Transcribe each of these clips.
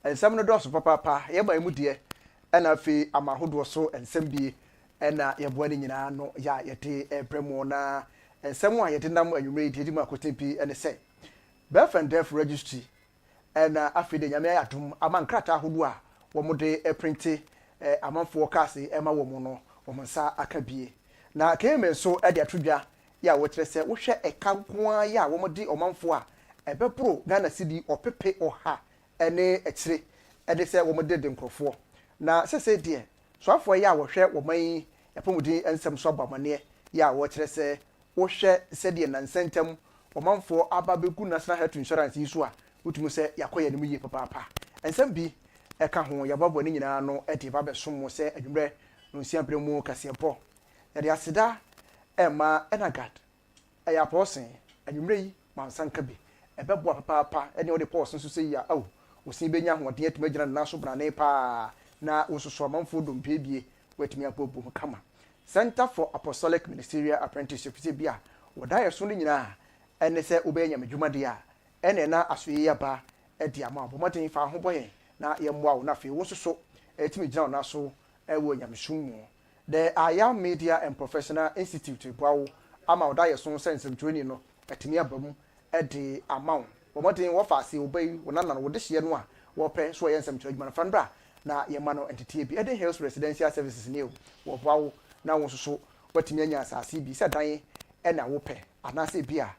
ensem no do so papa ye ba emu de ena afi amahodo so ensem bi ena ye boa ni nyina no ya yete ebremo na ensem a yete nam anwumre di ma kotempi ene se birth and death registry ena afi de nyame atom ama nkrata ahodo a wo mo de printi amanfo kase ema wo mo no wo nsa aka bie na keme so e de atodwa ya wo kire se wo hwe eka nkoa ya wo mo de omanfo a ebepro Ghana cedi opepe oha ene ekire e de se wo mo de nkrofo na sese de so afo ya wo hwe wo man yapomudi ensem so abamane ya wo kire se wo hwe se de na nsentem omanfo ababeku national health insurance yiso a wotumu se yakoye ne mu yi papa ensem bi eka ho yababo ni nyina no edi ba besom se adwumre no nsiampre mu kasepo yade aseda ema enagad eya posen adwumre yi mansanka bi ebebo papa ene ode posen so se ya aw osin benya ho de atuma gina na so brane pa na wososo amanfo dompe bie watumi apopo kama Center for Apostolic Ministerial Apprenticeship se bia woda yeso ni nyina ene se obenya madwuma de a ene na asoye ya ba edi ama abomaten fa ho boye na yemwa wo na fe wo soso etimi gina na so ewo nyamesum the Aya Media and Professional Institute bwawo ama woda yeso sense training no etimi abamu edi ama abomaten wo fa se obey wo na wo de hye no a wo pe so yensem training na fandra na yemano entity bi Eden Hills Residential Services ne wo bwawo na wo soso watimi anya asase bi se dan na wo pe anase bi a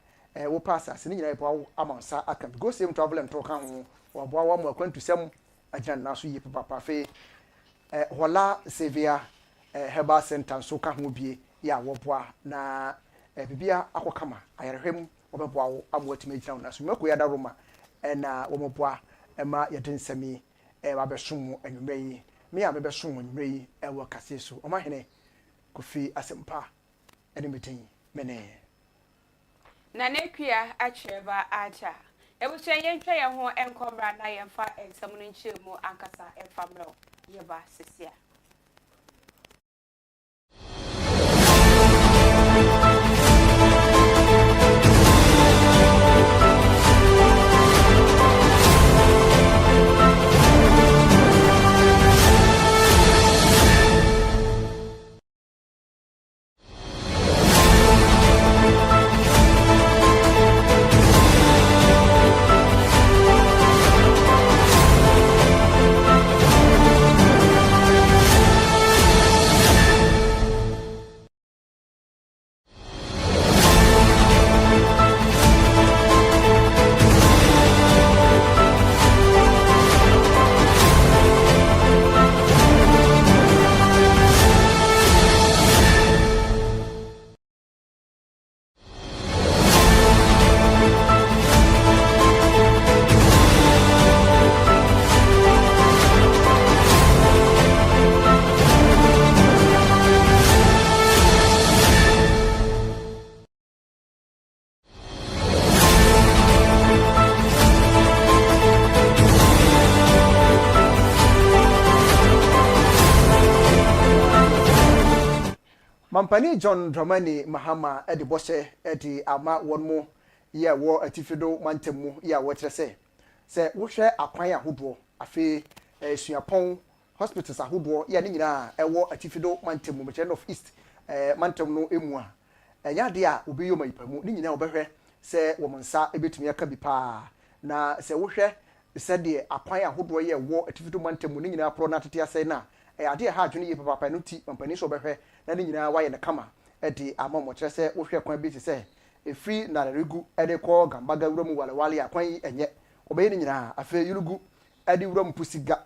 wo pass asase ni nyina bwawo ama nsa aka go same travel and talk ho wo bwawo mo akwantusem agina na so yi papa fe hola sevia herbal center so ka ho bie ya wo boa na bibia akokama ayerhwem wo beboa wo amwatime agina na so mako ya da roma na wo moboa ma yedensemi ba besom anwumre yi me ya be som anwumre yi wo kase so o mahene kofi asempa ene metin mene na nekua acheba acha ebuso yentwa ye ho enkomra na yemfa ensam no nchemu ankasa enfamro yeba sesia Mampani John Dramani Mahama edi bose edi ama wonmo ye wo atifido mantemu ye wo kyerese se wo hwe akwan ahodo afi suapon hospitals ahodo ye ne nyina ewo atifido mantemu Metro of East mantem no emu a enya de a obi yoma ipamu ne nyina obehwe se wo monsa ebetumi aka bi pa na se wo hwe se de akwan ahodo ye wo atifido mantemu ne nyina pro na tete ase na ade ha adwene ye papa no ti mampani so obehwe na ni nyina waye ne kama edi amomo kire se wo hwe kwan bi ti se efri na regu ede ko gambaga wura mu wale akwan yi enye obeye ni nyina afa yurugu edi wura mu pusiga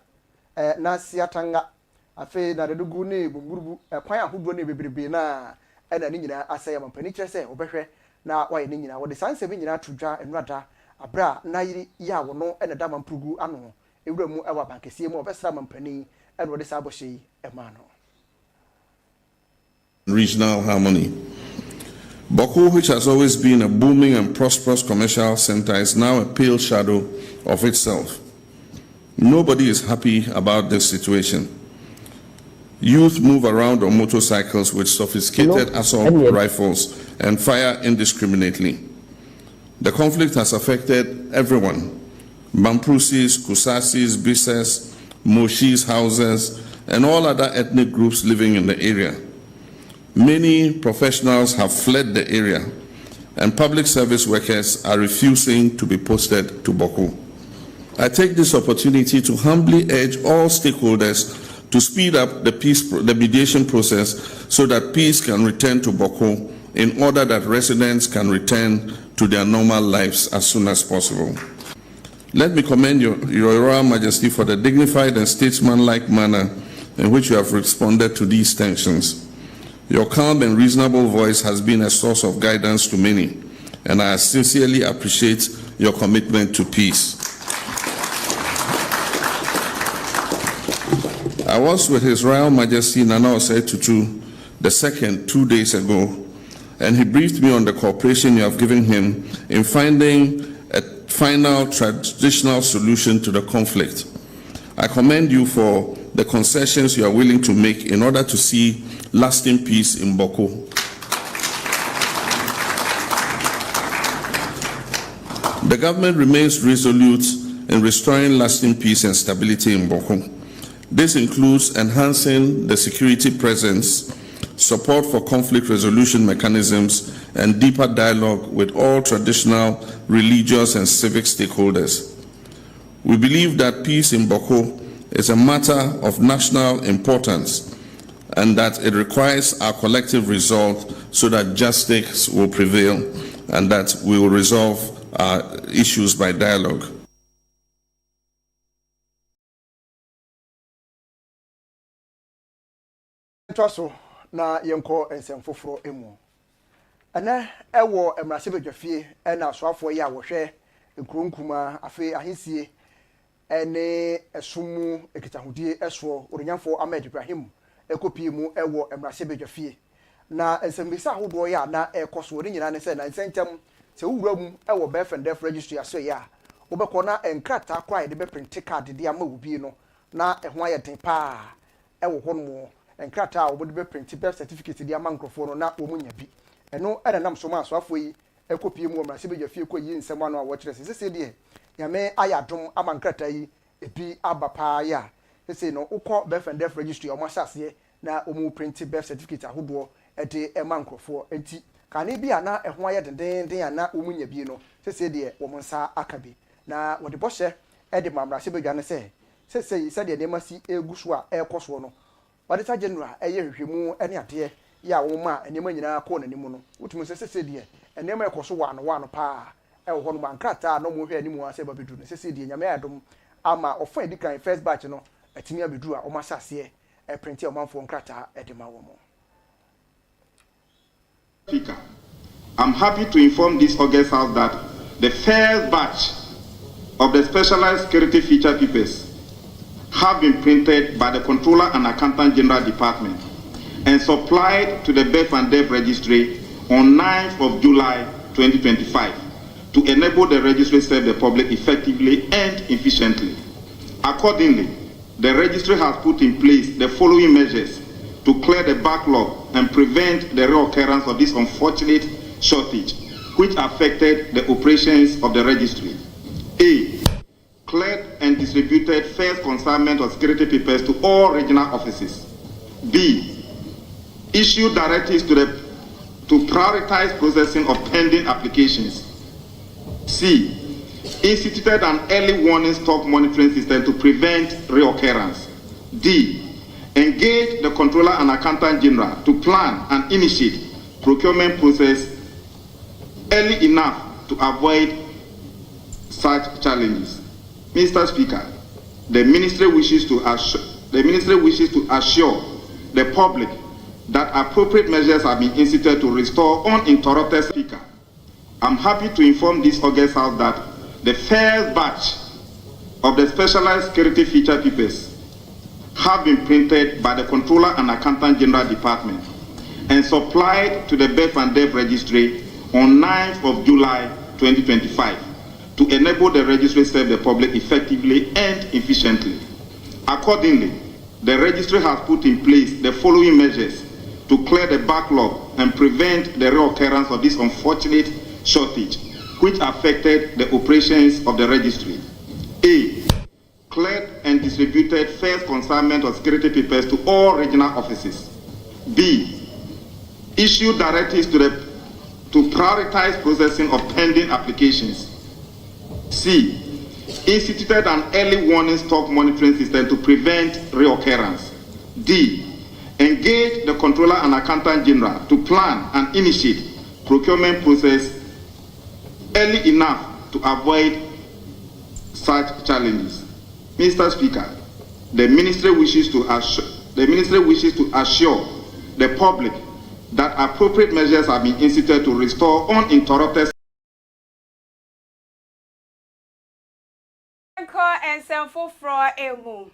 na siatanga afa na regu ne bumburubu kwan ahodo ne bebrebe na ena ni nyina asaya mampani kire se obehwe na waye ni nyina wo de sanse bi nyina tudwa enwada abra na yiri ya wo no ena da mampugu ano ewura mu ewa bankesie mu obesra mampani ena wo de saboshi emano regional harmony. Boko, which has always been a booming and prosperous commercial center, is now a pale shadow of itself. Nobody is happy about this situation. Youth move around on motorcycles with sophisticated assault rifles and fire indiscriminately. The conflict has affected everyone, Bamprusis, Kusasis, Bises, Moshis, Hausas, and all other ethnic groups living in the area. Many professionals have fled the area, and public service workers are refusing to be posted to Boko. I take this opportunity to humbly urge all stakeholders to speed up the mediation process so that peace can return to Boko in order that residents can return to their normal lives as soon as possible. Let me commend your Royal Majesty for the dignified and statesmanlike manner in which you have responded to these tensions. Your calm and reasonable voice has been a source of guidance to many, and I sincerely appreciate your commitment to peace. I was with His Royal Majesty Nana Osei Tutu II 2 days ago, and he briefed me on the cooperation you have given him in finding a final traditional solution to the conflict. I commend you for the concessions you are willing to make in order to see lasting peace in Boko. The government remains resolute in restoring lasting peace and stability in Boko. This includes enhancing the security presence, support for conflict resolution mechanisms, and deeper dialogue with all traditional, religious, and civic stakeholders. We believe that peace in Boko is a matter of national importance and that it requires our collective resolve so that justice will prevail and that we will resolve our issues by dialogue. Na yenko ensem foforo emu ana ewo emrasebedwafie na asoafo ya wohwe nkronkuma afi ahesie ene esumu ekitahudie eso oronyamfo Ahmed Ibrahim ekopi mu ewo emrasebedwafie na ensembisa ahodo ya na ekoso ori nyina ne se na nsentem se wura mu ewo BFNDF registry aso ya obekọ na enkrata kwa de be print card de ama obi no na eho ayeten pa ewo hono enkrata obo de print birth certificate di amankofo no na omunya bi eno era nam so ma so afo yi ekopie mu omra se bedwafie ko yi nsem anu a wo kire se die nyame ayadom amankrata yi ebi abapa ya se no ukọ BFNDF registry o masase na omu print birth certificate ahodo e de emankofo enti kane bi ana eho aye denden ana omunya bi no se die wo monsa akabi na wo de bohye e de mamra se bedwa ne se die ne masi eguso a ekoso no Auditor General eye hwehwemu ene ade ya wo ma enema nyina ko nanimu no wotumu se die enema ekoso wano pa e wo no mankrata no mo hwe animu ase ba bedu no se die nyame adom ama ofa edikan first batch no atimi abedu a o masase e print e o manfo nkrata e de ma wo mo. Speaker, I'm happy to inform this August House that the first batch of the specialized security feature papers have been printed by the Controller and Accountant General Department and supplied to the BFNDF registry on 9th of July 2025 to enable the registry to serve the public effectively and efficiently. Accordingly, the registry has put in place the following measures to clear the backlog and prevent the reoccurrence of this unfortunate shortage, which affected the operations of the registry. A. Cleared and distributed first consignment of security papers to all regional offices. B. Issued directives to prioritize processing of pending applications. C. Instituted an early warning stock monitoring system to prevent reoccurrence. D. Engage the Controller and Accountant General to plan and initiate procurement process early enough to avoid such challenges. Mr. Speaker, the ministry wishes to assure the public that appropriate measures have been instituted to restore uninterrupted. Speaker, I'm happy to inform this August House that the first batch of the specialized security feature papers have been printed by the Controller and Accountant General Department and supplied to the BFNDF registry on 9th of July 2025 to enable the registry to serve the public effectively and efficiently. Accordingly, the registry has put in place the following measures to clear the backlog and prevent the reoccurrence of this unfortunate shortage, which affected the operations of the registry. A. Cleared and distributed first consignment of security papers to all regional offices. B. Issued directives to prioritize processing of pending applications. C. Instituted an early warning stock monitoring system to prevent reoccurrence. D. Engage the Controller and Accountant General to plan and initiate procurement process early enough to avoid such challenges. Mr. Speaker, the Ministry wishes to assure the public that appropriate measures have been instituted to restore uninterrupted and some for emu.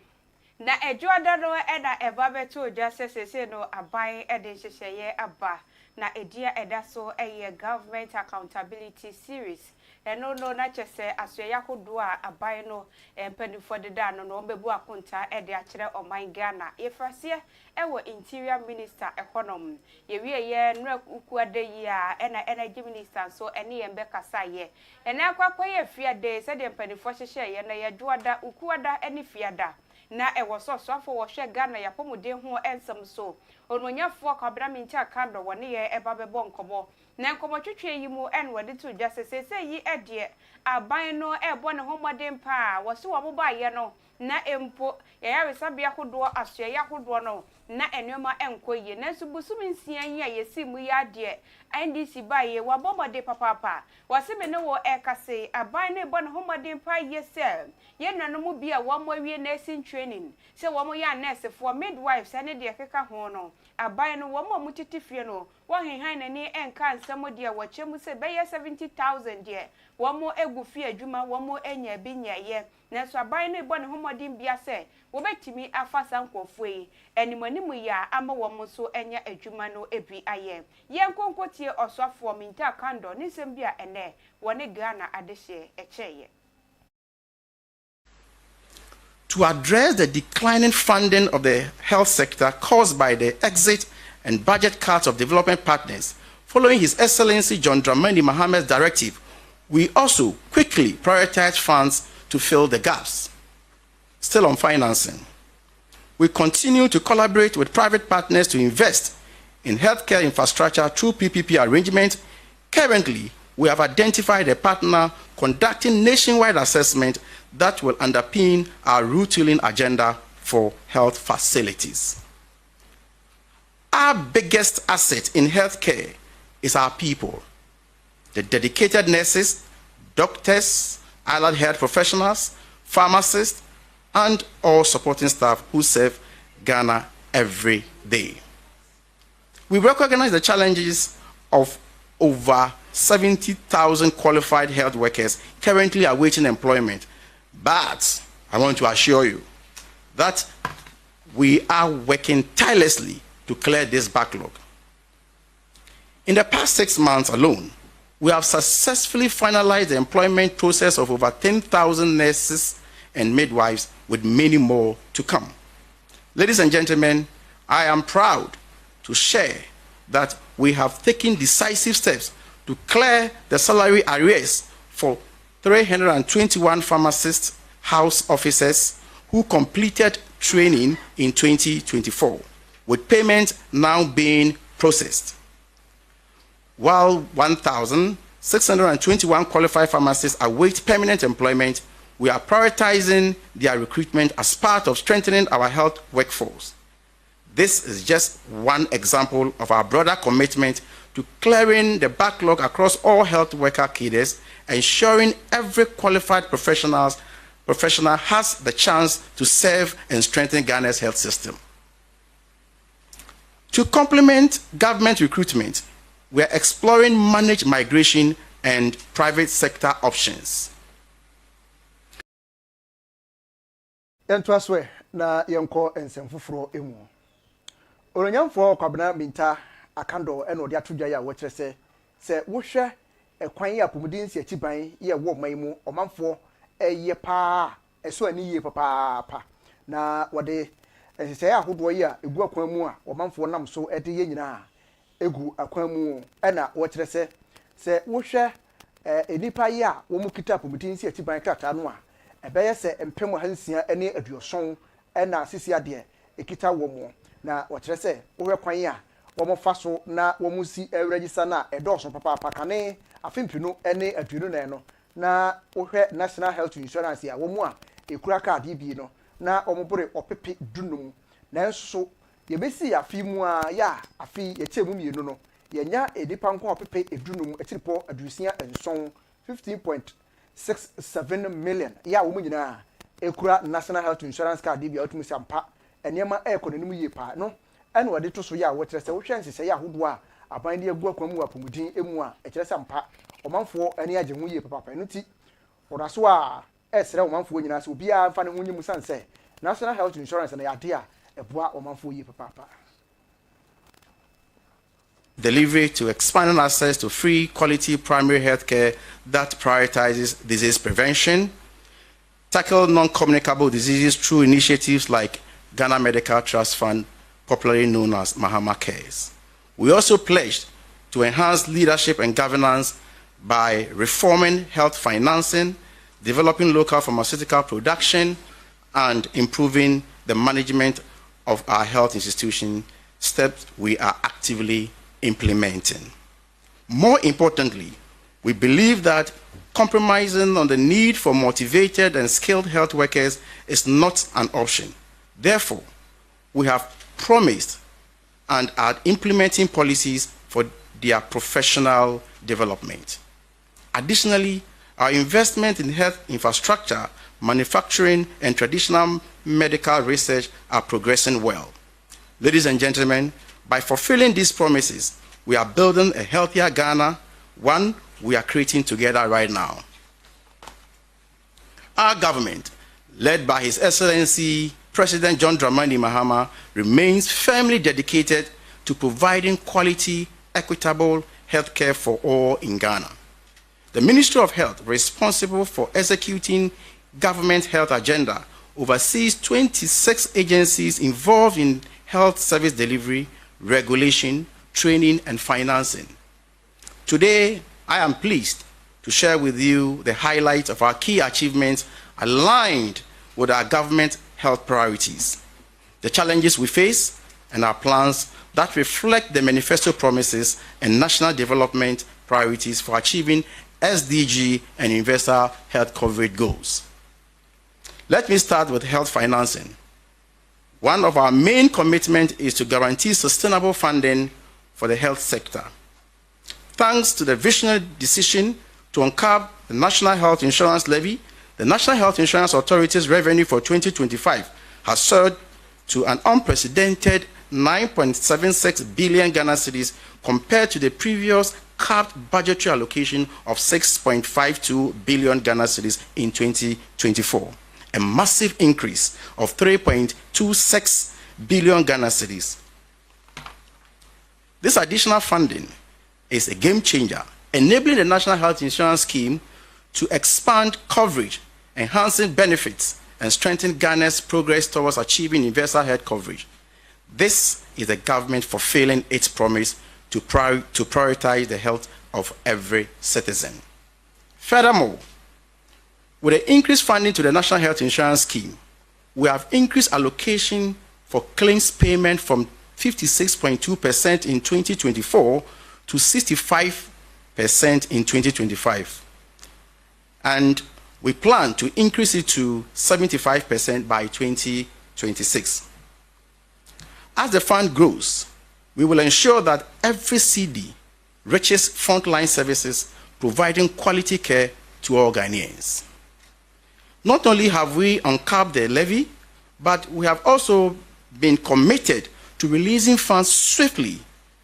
Na ejuada no eda eba beto justice say no abai ede hyehyeye aba na edia eda so eye government accountability series eno no na chese asoya hodo a abai no empanifo deda no no bebu akonta ede a kire oman Ghana yefrase ewo interior minister economy yewie ye nra ukuade yi a ena energy minister so ene yembe kasa ye ene akwakwa ye fiade se de empanifo hyehyeye na ye juada ukuada ene fiada na ewo so afọ wo hwe Ghana ya pomuden ho ensem so ononyafo kwabra minti akando woni ye eba bebo nkobo na nkobo twetwe yi mu en wode to justice say yi ede aban no ebo ne homoden pa wo se wo boba ye no na empo ya resabia hodo asoya ya hodo no na enwema enkoye na subusum nsia yi a yesi mu ya de NDC ba ye wa bomode papa wase me ne wo ekase aban no ebo ne homoden pa yesel ye nanom bia wo mo wie nursing training se wo mo ya nurse for midwives ane de keka ho no aban no wo mo mutitifie no wo henhan nani enka nsamo de wo chemu se be ye 70,000 de wo mo egu fie adwuma wo mo enya bi nyaye na so aban no ebo ne homodin bia se wo betimi afasa nkofue enimanimu ya ama wo mo so enya adwuma no ebi aye ye nkonkotie osofo minta kando ni sembia ene woni Ghana adehye echeye. To address the declining funding of the health sector caused by the exit and budget cuts of development partners, following His Excellency John Dramani Mohammed's directive, we also quickly prioritized funds to fill the gaps. Still on financing, we continue to collaborate with private partners to invest in healthcare infrastructure through PPP arrangements. Currently, we have identified a partner conducting nationwide assessment that will underpin our retooling agenda for health facilities. Our biggest asset in healthcare is our people, the dedicated nurses, doctors, allied health professionals, pharmacists, and all supporting staff who serve Ghana every day. We recognize the challenges of over 70,000 qualified health workers currently awaiting employment, but I want to assure you that we are working tirelessly to clear this backlog. In the past 6 months alone, we have successfully finalized the employment process of over 10,000 nurses and midwives, with many more to come. Ladies and gentlemen, I am proud to share that we have taken decisive steps to clear the salary arrears for 321 pharmacist house officers who completed training in 2024, with payment now being processed. While 1,621 qualified pharmacists await permanent employment, we are prioritizing their recruitment as part of strengthening our health workforce. This is just one example of our broader commitment to clearing the backlog across all health worker cadres, ensuring every qualified professional has the chance to serve and strengthen Ghana's health system. To complement government recruitment, we are exploring managed migration and private sector options. Entwaswe na yenko ensefufuro emu. Oronyamfo kwabena minta akando eno de atodwa ya wo kire se wohwe ekwan ya pomudin si achiban ye wo man mu omanfo eye pa eso ani ye papa na wode ensese ahodo ye a egu akwan mu a omanfo nam so ede ye nyina egu akwan mu ena wo kire se wohwe enipa ye a wo mu kita pomudin si achiban krata no a ɛbɛyɛ sɛ mpem 670 ɛna sisi adeɛ ekita wɔ mu na wɔkyerɛ sɛ wohwɛ kwan a wɔn fa so na wɔn si register na ɛdɔɔso papaapa kane afimpinu ɛne aduonu na no na wohwɛ national health insurance a wɔn a ekura card bi no na wɔn bore ɔpepe dunum nanso yɛbɛsi afi mu a yɛ afi yɛkyɛ mu mmienu no yɛnya edipa nko ɔpepe edunum etiripɔ adurusia nson 15.67 million yɛ a wɔn nyinaa ekura national health insurance card bi a wɔtumi sampa nneɛma ɛkɔ n'anim yie paa no ɛna wɔde to so yɛ a wɔkyerɛ sɛ wohwɛ nhyehyɛeɛ ahodoɔ a aban de agu akwan mu apɔmuden emu a ɛkyerɛ sɛ mpa ɔmanfoɔ ani agye ho yie papaapa ɛno ti wɔda so a ɛsrɛ ɔmanfoɔ nyinaa sɛ obiara mfa ne ho nyim san sɛ national health insurance na yɛade a ɛboa ɔmanfoɔ yie papaapa. Delivery to expanding access to free quality primary health care that prioritizes disease prevention, tackle non-communicable diseases through initiatives like Ghana Medical Trust Fund, popularly known as Mahama Cares. We also pledged to enhance leadership and governance by reforming health financing, developing local pharmaceutical production, and improving the management of our health institutions, steps we are actively implementing. More importantly, we believe that compromising on the need for motivated and skilled health workers is not an option. Therefore, we have promised and are implementing policies for their professional development. Additionally, our investment in health infrastructure, manufacturing, and traditional medical research are progressing well. Ladies and gentlemen, by fulfilling these promises, we are building a healthier Ghana, one we are creating together right now. Our government, led by His Excellency President John Dramani Mahama, remains firmly dedicated to providing quality, equitable health care for all in Ghana. The Ministry of Health, responsible for executing government health agenda, oversees 26 agencies involved in health service delivery, regulation, training, and financing. Today, I am pleased to share with you the highlights of our key achievements aligned with our government health priorities, the challenges we face, and our plans that reflect the manifesto promises and national development priorities for achieving SDG and universal health coverage goals. Let me start with health financing. One of our main commitments is to guarantee sustainable funding for the health sector. Thanks to the visionary decision to uncurb the National Health Insurance Levy, the National Health Insurance Authority's revenue for 2025 has surged to an unprecedented 9.76 billion Ghana cedis compared to the previous capped budgetary allocation of 6.52 billion Ghana cedis in 2024. A massive increase of 3.26 billion Ghana cedis. This additional funding is a game changer, enabling the National Health Insurance Scheme to expand coverage, enhancing benefits, and strengthen Ghana's progress towards achieving universal health coverage. This is the government fulfilling its promise to prioritize the health of every citizen. Furthermore, with the increased funding to the National Health Insurance Scheme, we have increased allocation for claims payment from 56.2% in 2024 to 65% in 2025. And we plan to increase it to 75% by 2026. As the fund grows, we will ensure that every CD reaches frontline services, providing quality care to all Ghanaians. Not only have we uncapped the levy, but we have also been committed to releasing funds swiftly.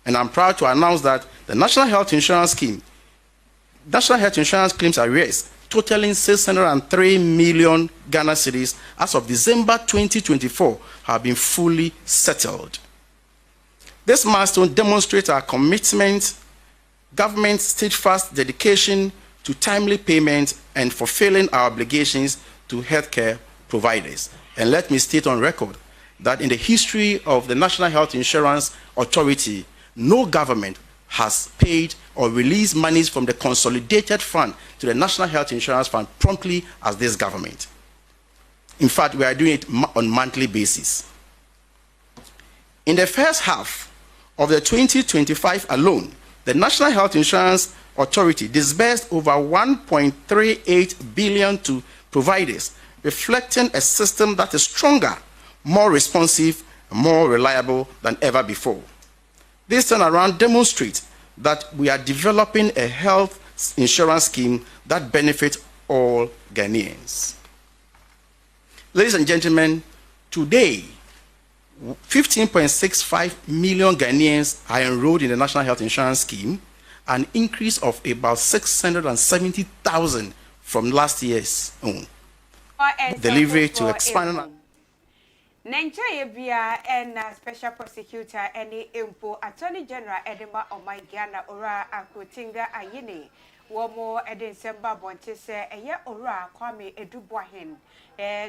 And I'm proud to announce that the National Health Insurance Scheme, National Health Insurance claims arrears totaling 603 million Ghana cedis as of December 2024 have been fully settled. This milestone demonstrates our commitment, government's steadfast dedication to timely payment and fulfilling our obligations to healthcare providers. And let me state on record that in the history of the National Health Insurance Authority, no government has paid or released monies from the consolidated fund to the National Health Insurance Fund promptly as this government. In fact, we are doing it on monthly basis. In the first half of the 2025 alone, the National Health Insurance Authority disbursed over 1.38 billion to providers, reflecting a system that is stronger, more responsive, and more reliable than ever before. This turnaround demonstrates that we are developing a health insurance scheme that benefits all Ghanaians. Ladies and gentlemen, today, 15.65 million Ghanaians are enrolled in the National Health Insurance Scheme, an increase of about 670,000 from last year's own. Delivery to expand. Nigeria bia and special prosecutor any impo attorney general Edema Omaigana ora akutinga ayini womo edinsemba bonte se eye ora kwame eduboahen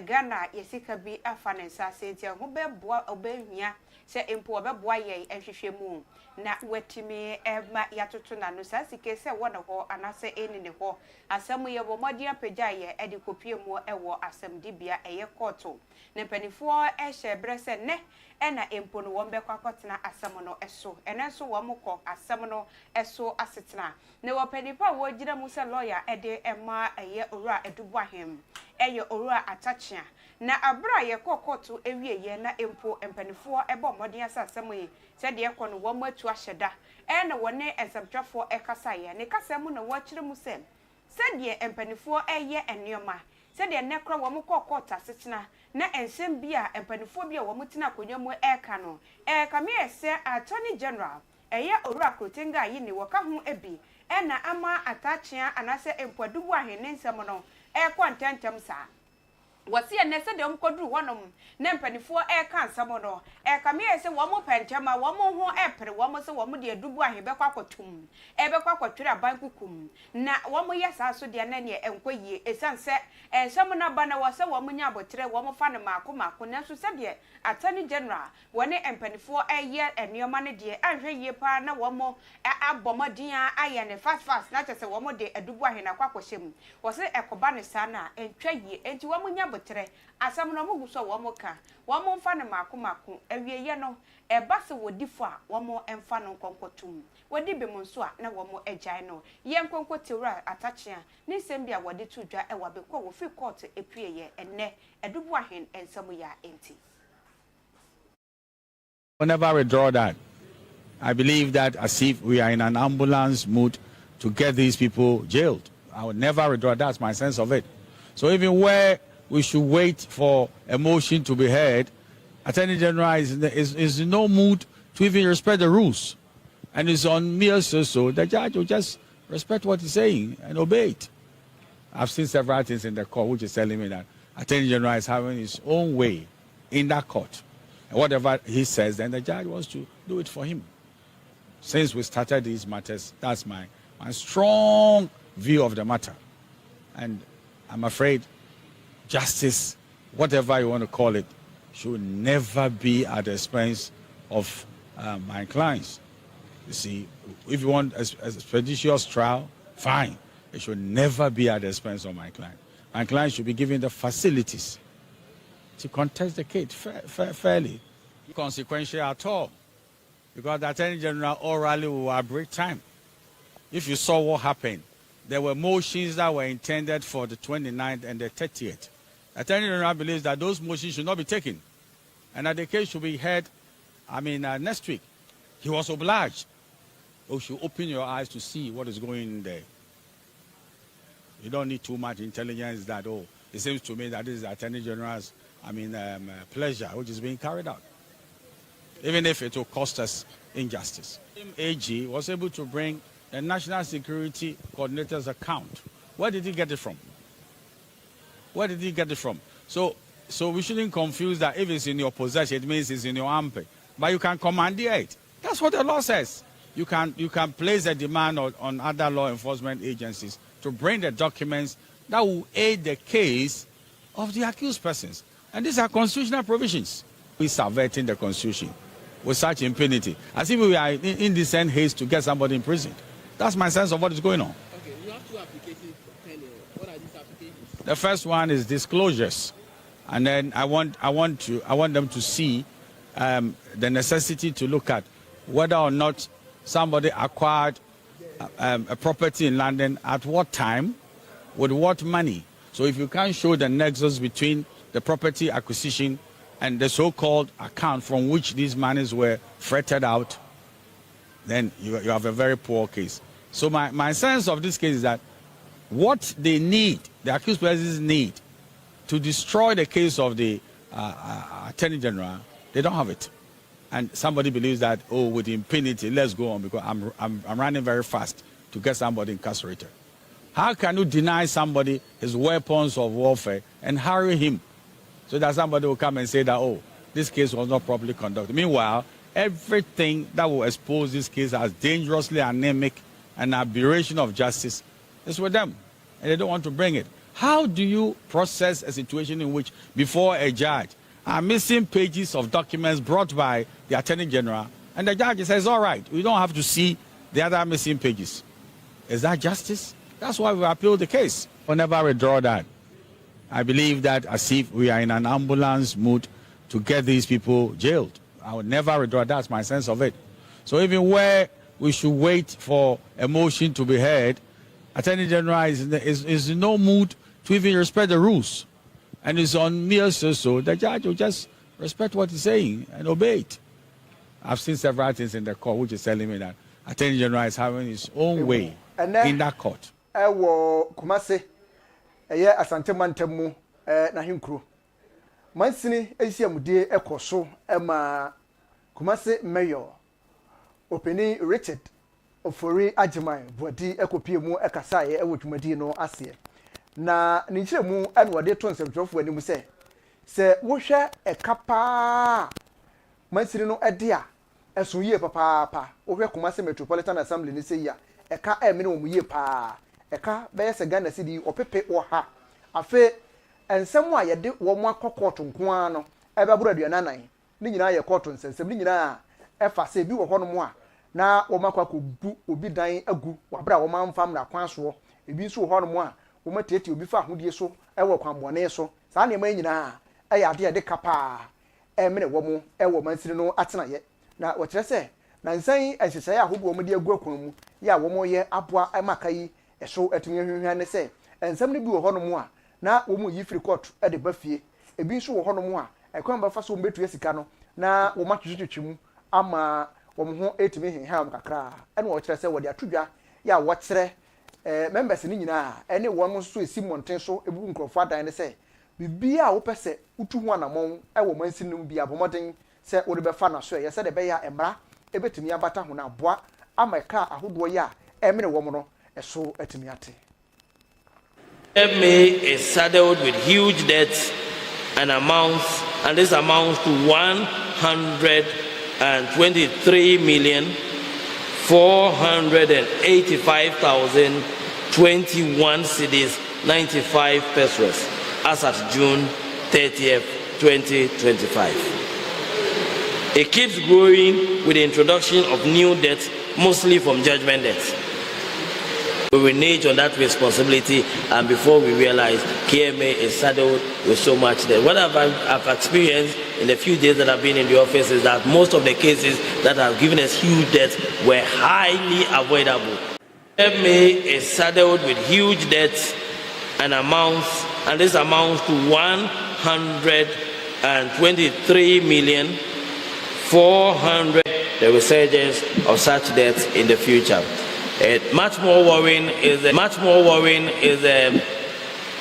Ghana yesika bi afanensa senti ho beboa obehia se impo obeboa ye ehwehwemu na watimi ema yatoto na no sasike se wona ho anase eni ne ho asem ye bomodi apagya ye edikopie mu ewo asem dibia eye koto ne panifo ehye brese ne ena impo no won bekwa kotena asem no eso enenso wo mokọ asem no eso asetena ne wo panipa wo gira mu se lawyer ede ema eye owura eduboahem eye owura atachia na abra ye kokoto ewie ye na impo empanifo ebo modin asasem yi se de ekọ no wo matu ahyeda ena wone ensamtwafo ekasa ye ne kasa mu na wo kire mu se de empanifo eye enioma se de nekra wo mokọ asetena na ensem bia empanifo bia wo mutina konyamu eka no kame ese attorney general eye owura krotenga yi ne woka ho ebi ena ama atachia anase empodubu ahene nsem no kwantentem sa wasi ene se de omkoduru wonom na empanifo kan nsem no kame ese wo mo pentema wo mo ho epre wo mo se wo mo de adubu ahebekwa kwatum ebekwa kwatwere aban kukum na wo mo yesa so de na ne enkoyie esanse ensem na bana wo se wo mo nya abotre wo mo fa ne mako na so se de attorney general wone empanifo eye enioma ne de anhwe yie pa na wo mo abomodin aye ne fast na tese wo mo de adubu ahena kwakwoshem wo se ekoba ne sa na entwa yie enti wo mo nya abotre asam no mo guso wo mo ka wo mo fa ne mako awieye no ebase wodifo a wo mo emfa no konkotum wodi be mo nso a na wo mo agyan no ye nkonkotewura atachia ne sembia wode tudwa ewa be kwa wo fi court epueye enne adubu ahen ensam ya enti. Whenever we draw that, I believe that as if we are in an ambulance mood to get these people jailed. I would never withdraw. That's my sense of it. So even where we should wait for a motion to be heard, Attorney General is in no mood to even respect the rules. And it's on me also, the judge will just respect what he's saying and obey it. I've seen several things in the court which is telling me that Attorney General is having his own way in that court. And whatever he says, then the judge wants to do it for him. Since we started these matters, that's my strong view of the matter. And I'm afraid justice, whatever you want to call it, should never be at the expense of my clients. You see, if you want a expeditious trial, fine. It should never be at the expense of my client. My client should be given the facilities to contest the case fairly. Consequential at all. Because the Attorney General orally will abrogate time. If you saw what happened, there were motions that were intended for the 29th and the 30th. The Attorney General believes that those motions should not be taken and that the case should be heard, next week. He was obliged. You should open your eyes to see what is going on there. You don't need too much intelligence that, it seems to me that this is the Attorney General's, pleasure, which is being carried out. Even if it will cost us injustice. AG was able to bring a National Security Coordinator's account. Where did he get it from? Where did he get it from? So we shouldn't confuse that if it's in your possession, it means it's in your armpit. But you can commandeer it. That's what the law says. You can place a demand on other law enforcement agencies to bring the documents that will aid the case of the accused persons. And these are constitutional provisions. We're subverting the Constitution with such impunity, as if we are in indecent haste to get somebody in prison. That's my sense of what is going on. Okay, you have two applications pending. What are these applications? The first one is disclosures. And then I want them to see the necessity to look at whether or not somebody acquired a property in London at what time, with what money. So if you can't show the nexus between the property acquisition and the so-called account from which these monies were fretted out, then you have a very poor case. So my sense of this case is that what they need, the accused persons need, to destroy the case of the Attorney General, they don't have it. And somebody believes that, oh, with impunity, let's go on because I'm running very fast to get somebody incarcerated. How can you deny somebody his weapons of warfare and hurry him so that somebody will come and say that, oh, this case was not properly conducted? Meanwhile, everything that will expose this case as dangerously anemic and aberration of justice is with them, and they don't want to bring it. How do you process a situation in which, before a judge, are missing pages of documents brought by the Attorney General, and the judge says, all right, we don't have to see the other missing pages? Is that justice? That's why we appeal the case. We'll never withdraw that. I believe that as if we are in an ambulance mood to get these people jailed. I would never withdraw. That's my sense of it. So even where we should wait for a motion to be heard, Attorney General is in no mood to even respect the rules. And it's on me so the judge will just respect what he's saying and obey it. I've seen several things in the court which is telling me that Attorney General is having his own way in that court. Kumase, Asante Mantemu, Nahinkru. Mansini, Asiamude, Ekoso, Emma Kumase Mayor, Openi Richard, Ofori Ajimai, Bodi, Ekopiemu, Ekasai, Ewutumedino, Asie. Na nichire mu anwa de to nsɛmtwɔfo ani mu sɛ wohwɛ ekapa mansiri no ɛde a ɛso yie papaapa wohwɛ Kumasi Metropolitan Assembly ni sɛ ya ɛka ɛmene wo mu yie paa ɛka bɛyɛ sɛ Ghana cedi opepe wɔ ha afe ensɛm a yɛde wɔ mu akɔkɔto nko a no ɛbɛboro aduanan ni nyinaa yɛ kɔto nsɛm ni nyinaa ɛfa sɛ bi wɔ hɔ no mu a na wɔ makɔ bu obi dan agu wabra wɔ manfam na kwan so ebi nso wɔ hɔ no mu a woma tete obi fa ahodie so ɛwɔ kwanbɔne so saa nneɛma nyinaa ɛyɛ ade de kapa ɛmene wɔ mu ɛwɔ mansiri no atenaye na wɔkyerɛ sɛ na nsan ɛhyehyɛ ahodo wɔn de agu akwan mu yɛ a wɔn yɛ aboa ɛmaka yi ɛso atumi hwehwɛ ne sɛ nsɛm no bi wɔ hɔ no mu a na wɔn yi free court ɛde ba fie ebi nso wɔ hɔ no mu a ɛkwan ba fa so wɔn betua sika no na wɔn atwitwitwi mu ama wɔn ho etumi henham kakra ɛna wɔkyerɛ sɛ wɔde atodwa yɛ a wɔkyerɛ members ni nyinaa ene won so esi monten so ebu nkrofo adan ne se bibia wo pese utu ho anamon e wo mansin no bia bomoden se wo de be fa na so ye se de be ya emra ebetumi abata ho na boa amaka ahodo ya emre wo mo no eso atumi ate. May is saddled with huge debts and amounts, and this amounts to 123,485,021 cedis 95 pesos as at June 30th, 2025. It keeps growing with the introduction of new debts, mostly from judgment debts. We renege on that responsibility, and before we realize, KMA is saddled with so much debt. What I've experienced in the few days that I've been in the office is that most of the cases that have given us huge debts were highly avoidable. KMA is saddled with huge debts and amounts, and this amounts to 123,400,000. The resurgence of such debts in the future. Much more worrying is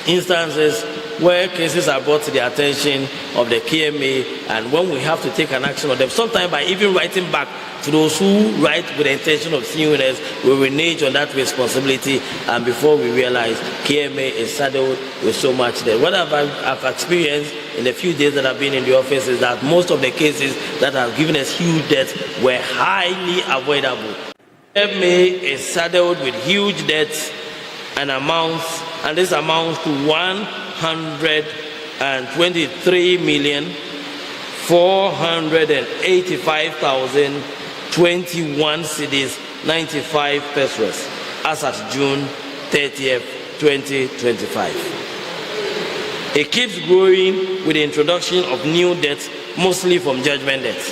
instances where cases are brought to the attention of the KMA, and when we have to take an action on them, sometimes by even writing back to those who write with the intention of suing us, we renege on that responsibility, and before we realize, KMA is saddled with so much debt. What I've experienced in the few days that I've been in the office is that most of the cases that have given us huge debts were highly avoidable. KMA is saddled with huge debts and amounts, and this amounts to 123,485,021 cedis 95 pesos as at June 30th, 2025. It keeps growing with the introduction of new debts, mostly from judgment debts.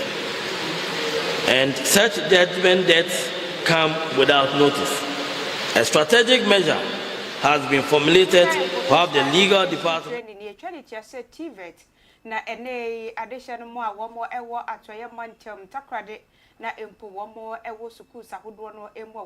And such judgment debts come without notice. A strategic measure has been formulated to have the legal department. Na ene addition mo a womo ewo atoye mantem takrade na empo womo ewo suku sahodo no emu